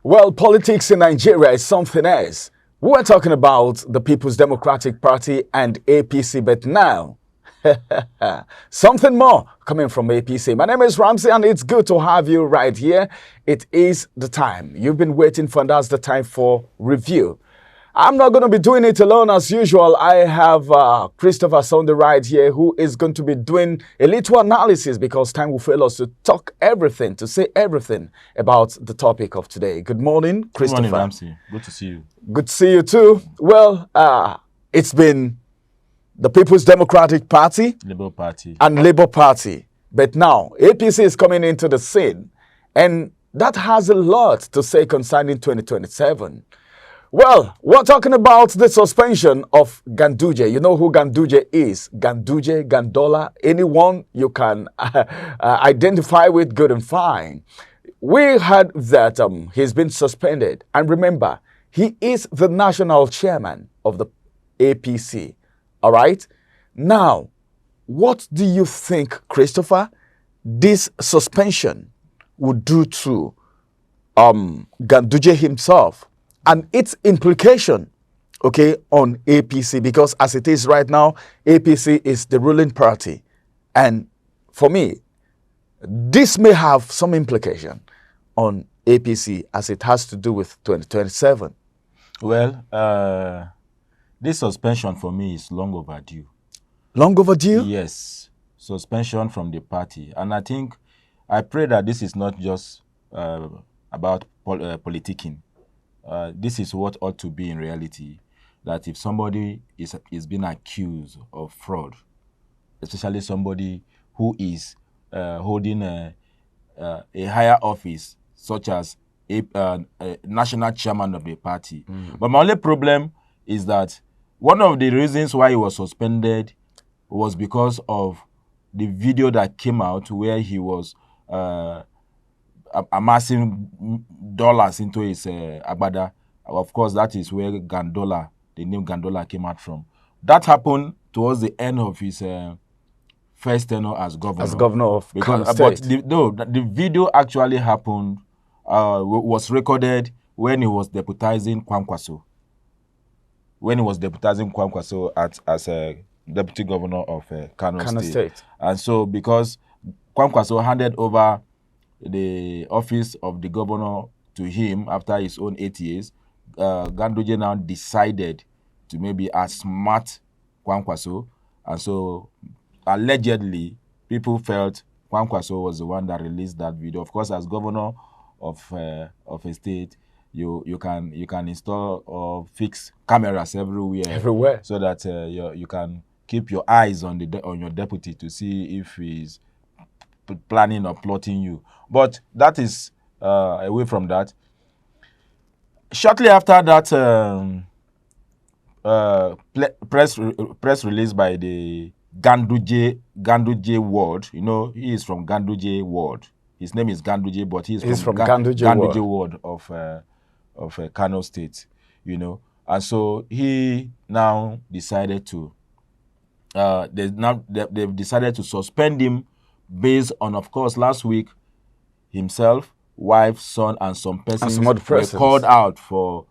Well, politics in Nigeria is something else. We were talking about the People's Democratic Party and APC, but now something more coming from APC. My name is Ramsey, and it's good to have you right here. It is the time you've been waiting for, and that's the time for review. I'm not going to be doing it alone as usual. I have Christopher on the right here, who is going to be doing a little analysis because time will fail us to talk everything, to say everything about the topic of today. Good morning, Christopher. Good morning, Ramsey. Good to see you. Good to see you too. Well, it's been the People's Democratic Party, Labour Party, and Labour Party. But now APC is coming into the scene, and that has a lot to say concerning 2027. Well, we're talking about the suspension of Ganduje. You know who Ganduje is. Ganduje, Gandola, anyone you can identify with, good and fine. We heard that he's been suspended. And remember, he is the national chairman of the APC. All right? Now, what do you think, Christopher, this suspension would do to Ganduje himself and its implication, okay, on APC? Because as it is right now, APC is the ruling party. And for me, this may have some implication on APC as it has to do with 2027. Well, this suspension for me is long overdue. Long overdue? Yes, suspension from the party. And I pray that this is not just about politicking. This is what ought to be in reality, that if somebody is being accused of fraud, especially somebody who is holding a higher office, such as a national chairman of the party. But my only problem is that one of the reasons why he was suspended was because of the video that came out where he was amassing dollars into his agbada. Of course, that is where Gandola, the name Gandola, came out from. That happened towards the end of his first tenure as governor. As governor of Kano State. But the video actually happened, was recorded when he was deputizing Kwankwaso. When he was deputizing Kwankwaso as a deputy governor of Kano State. And so because Kwankwaso handed over the office of the governor to him after his own 8 years, Ganduje now decided to maybe outsmart Kwankwaso. And so allegedly, people felt Kwankwaso was the one that released that video. Of course, as governor of a state, you can install or fix cameras everywhere, so that you can keep your eyes on your deputy to see if he's planning or plotting you. But that is away from that. Shortly after that press release by the Ganduje ward, you know, he is from Ganduje ward. His name is Ganduje, but he's from Ganduje ward of Kano State, you know. And so he now decided to they've decided to suspend him based on, of course, last week himself, wife, son, and some persons were called out for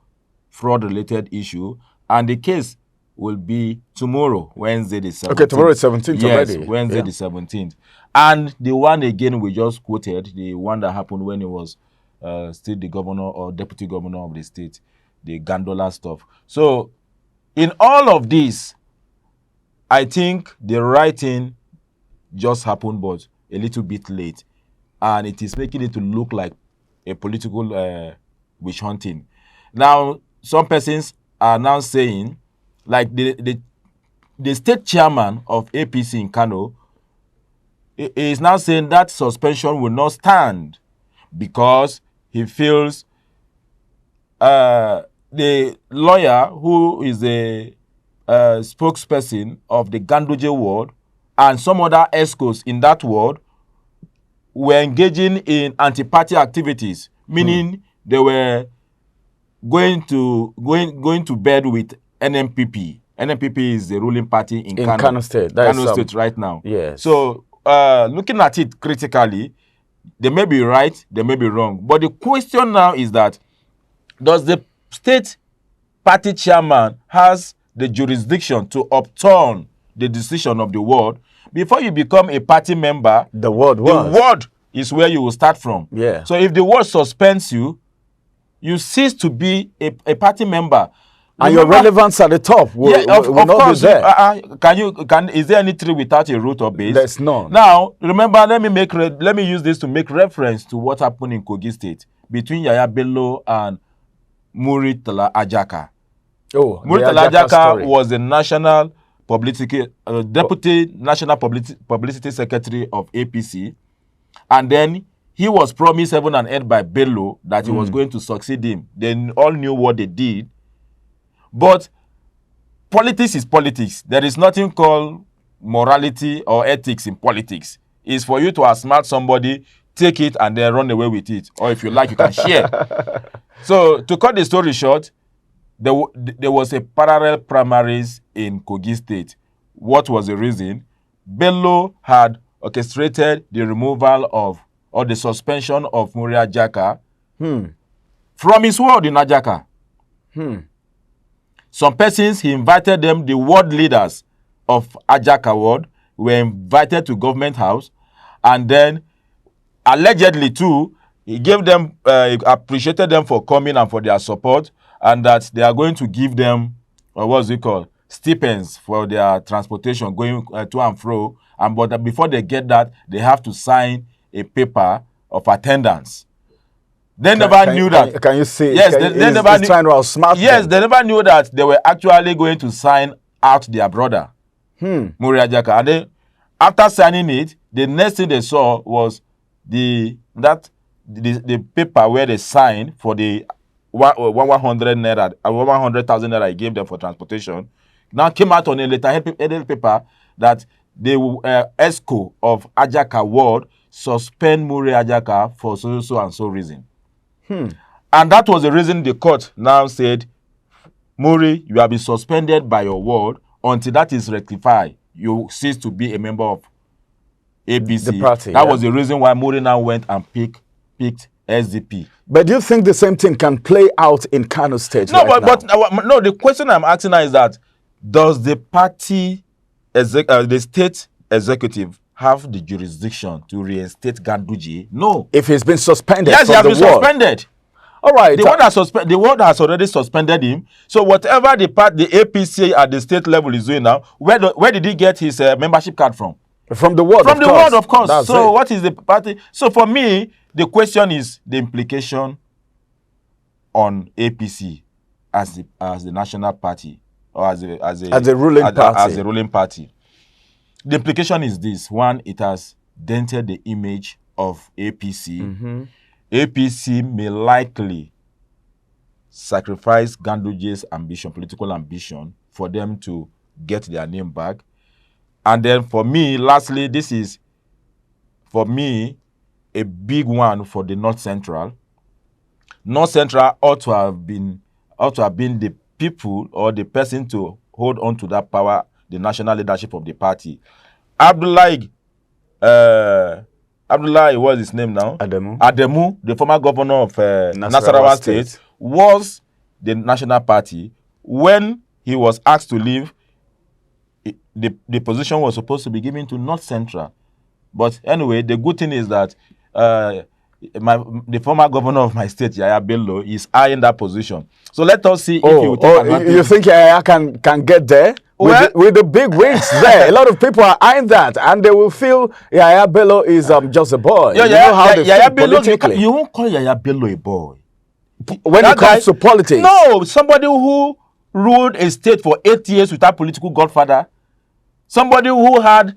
fraud-related issue, and the case will be tomorrow, Wednesday the 17th. Okay, tomorrow is 17th already. Yes, Wednesday the 17th. And the one again we just quoted, the one that happened when he was still the governor or deputy governor of the state, the Gandola stuff. So, in all of this, I think the right thing just happened, but a little bit late. And it is making it to look like a political witch hunting. Now, some persons are now saying, like the state chairman of APC in Kano is now saying that suspension will not stand because he feels the lawyer who is a spokesperson of the Ganduje ward and some other escorts in that ward were engaging in anti-party activities, meaning they were going to bed with NMPP. NMPP is the ruling party in Kano State. Kano State right now. Yes. So looking at it critically, they may be right, they may be wrong. But the question now is that Does the state party chairman has the jurisdiction to upturn the decision of the ward? Before you become a party member, The word the was. ward is where you will start from. Yeah. So if the ward suspends you, you cease to be a party member. And your Remember- relevance at the top will, yeah, of will not course. be there. Is there any tree without a root or base? There's none. Now, remember, let me use this to make reference to what happened in Kogi State between Yaya Bello and Muritala Ajaka. Oh, Muritala the Ajaka Ajaka story. was the national deputy national publicity secretary of APC, and then he was promised heaven and earth by Bello that he was going to succeed him. They all knew what they did. But politics is politics. There is nothing called morality or ethics in politics. It's for you to outsmart somebody, take it, and then run away with it. Or if you like, you can share. So, to cut the story short, there was a parallel primaries in Kogi State. What was the reason? Bello had orchestrated the removal of, or the suspension of Muri Ajaka from his ward in Ajaka. Some persons, he invited them, the ward leaders of Ajaka ward, were invited to government house, and then allegedly too, he gave them, appreciated them for coming and for their support, and that they are going to give them, what's it called, stipends for their transportation going to and fro, and but before they get that, they have to sign a paper of attendance. They never knew that. Can you see? Yes, they never knew. trying to outsmart Yes, them. they never knew that they were actually going to sign out their brother, Muri Ajaka. And then, after signing it, the next thing they saw was the paper where they signed for the 100 naira, 100,000 naira he gave them for transportation. Now came out on a letterhead paper that the ESCO of Ajaka ward suspend Muri Ajaka for so and so reason. And that was the reason the court now said, Muri, you have been suspended by your ward until that is rectified. You cease to be a member of APC. The party, that yeah. was the reason why Muri now went and picked SDP. But do you think the same thing can play out in Kano State? No, right now? but no. The question I'm asking now is that does the party, the state executive, have the jurisdiction to reinstate Ganduje? No. If he's been suspended, Yes, he from has the been ward. suspended. All right. The ward has already suspended him. So whatever the APC at the state level is doing now, where did he get his membership card from? From the ward, From the ward, of course. That's So it. what is the party? So for me, the question is the implication on APC as the national party or as a ruling party. The implication is this: one, it has dented the image of APC. APC may likely sacrifice Ganduje's ambition, political ambition, for them to get their name back. And then for me, lastly, this is, for me, a big one for the North Central. North Central ought to have been the people or the person to hold on to that power, the national leadership of the party. Abdullahi, what's his name now? Ademu, the former governor of Nasarawa State, was the national party. When he was asked to leave, the position was supposed to be given to North Central. But anyway, the good thing is that the former governor of my state, Yaya Bello, is eyeing that position. So let us see if he will take advantage. You think Yaya can get there? With the big wings there, a lot of people are eyeing that, and they will feel Yaya Bello is just a boy. Yaya Bello, you won't call Yaya Bello a boy. When it comes to politics. No, somebody who ruled a state for 8 years without political godfather, somebody who had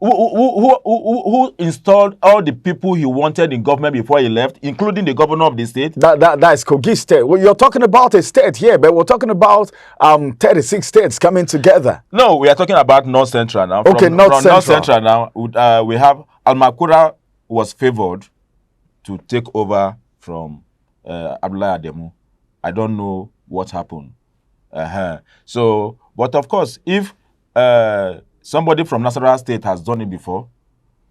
who installed all the people he wanted in government before he left, including the governor of the state. That is Kogi State. Well, you're talking about a state here, but we're talking about 36 states coming together. No, we are talking about North Central now. Okay, North Central now, we have Almakura was favored to take over from Abdullahi Ademu. I don't know what happened. So, but of course, if somebody from Nasarawa State has done it before,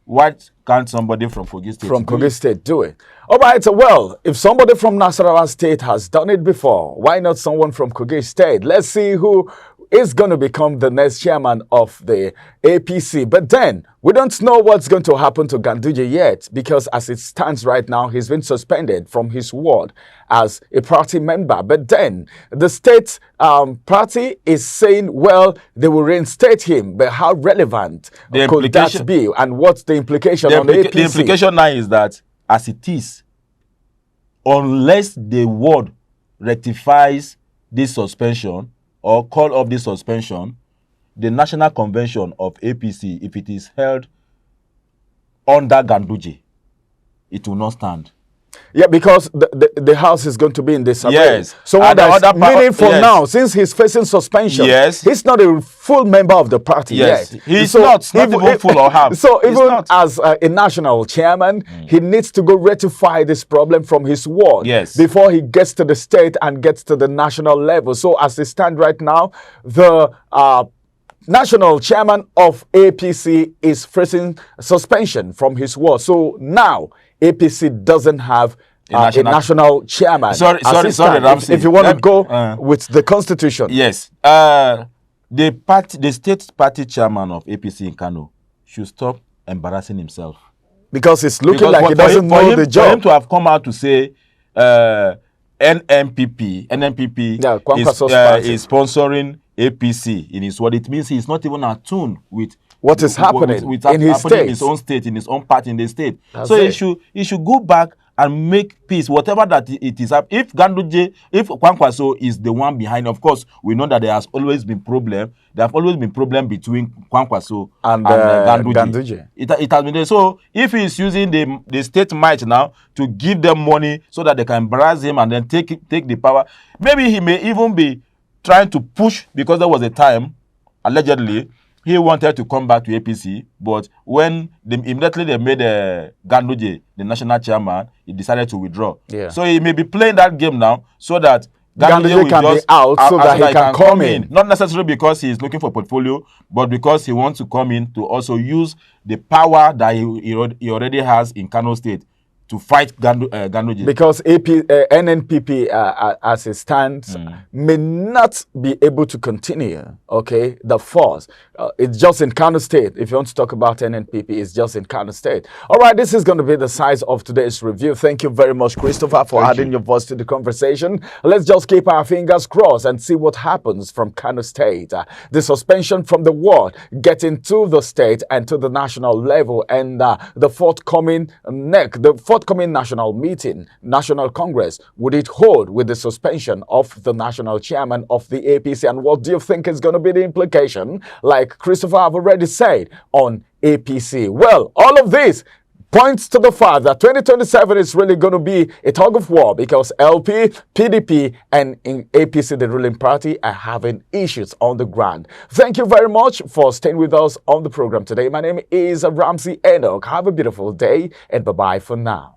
Why can't somebody from Kogi State From do Kogi it? State do it? All right, well, if somebody from Nasarawa State has done it before, why not someone from Kogi State? Let's see who is going to become the next chairman of the APC. But then, we don't know what's going to happen to Ganduje yet, because as it stands right now, he's been suspended from his ward as a party member. But then, the state party is saying, well, they will reinstate him. But how relevant could that be? And what's the implication on the APC? The implication now is that, as it is, unless the ward rectifies this suspension or call off this suspension, the National Convention of APC, if it is held under Ganduje, it will not stand. Yeah, because the house is going to be in disarray. Yes. So meaning from now, since he's facing suspension, yes, he's not a full member of the party yes. yet. He's not even full or half. So even as a national chairman, he needs to go rectify this problem from his ward before he gets to the state and gets to the national level. So as it stands right now, the national chairman of APC is facing suspension from his ward. So now APC doesn't have a national chairman. Sorry, Ramsey. If you want to go with the constitution. Yes. The state party chairman of APC in Kano should stop embarrassing himself. Because it's looking like he doesn't know the job. For him to have come out to say NNPP is sponsoring APC in his word, it means he's not even attuned with what is happening in his state, in his own state, in his own party, in the state. So he should go back and make peace, whatever that it is. If Ganduje, if Kwankwaso is the one behind, of course, we know that there has always been problem. There have always been problem between Kwankwaso and Ganduje. It has been there. So if he is using the state might now to give them money so that they can embarrass him and then take the power, maybe he may even be trying to push, because there was a time, allegedly, he wanted to come back to APC, but when immediately they made Ganduje the national chairman, he decided to withdraw. Yeah. So he may be playing that game now so that Ganduje can be out so that he can come in. Not necessarily because he is looking for portfolio, but because he wants to come in to also use the power that he already has in Kano State to fight Ganduje. Because NNPP, as it stands, may not be able to continue, okay, the force. It's just in Kano State. If you want to talk about NNPP, it's just in Kano State. All right, this is going to be the size of today's review. Thank you very much, Christopher, for adding your voice to the conversation. Let's just keep our fingers crossed and see what happens from Kano State. The suspension from the ward, getting to the state and to the national level, and the forthcoming national meeting, National Congress, would it hold with the suspension of the national chairman of the APC? And what do you think is going to be the implication, like Christopher have already said, on APC? Well, all of this points to the fact that 2027 is really going to be a tug of war, because LP, PDP, and in APC, the ruling party, are having issues on the ground. Thank you very much for staying with us on the program today. My name is Ramsey Enoch. Have a beautiful day, and bye-bye for now.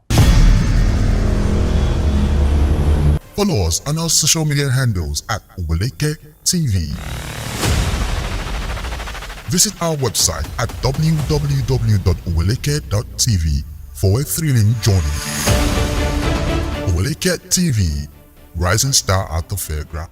Follow us on our social media handles at Oweleke TV. Visit our website at www.oweleketv for a thrilling journey. Oweleke TV, rising star at the fairground.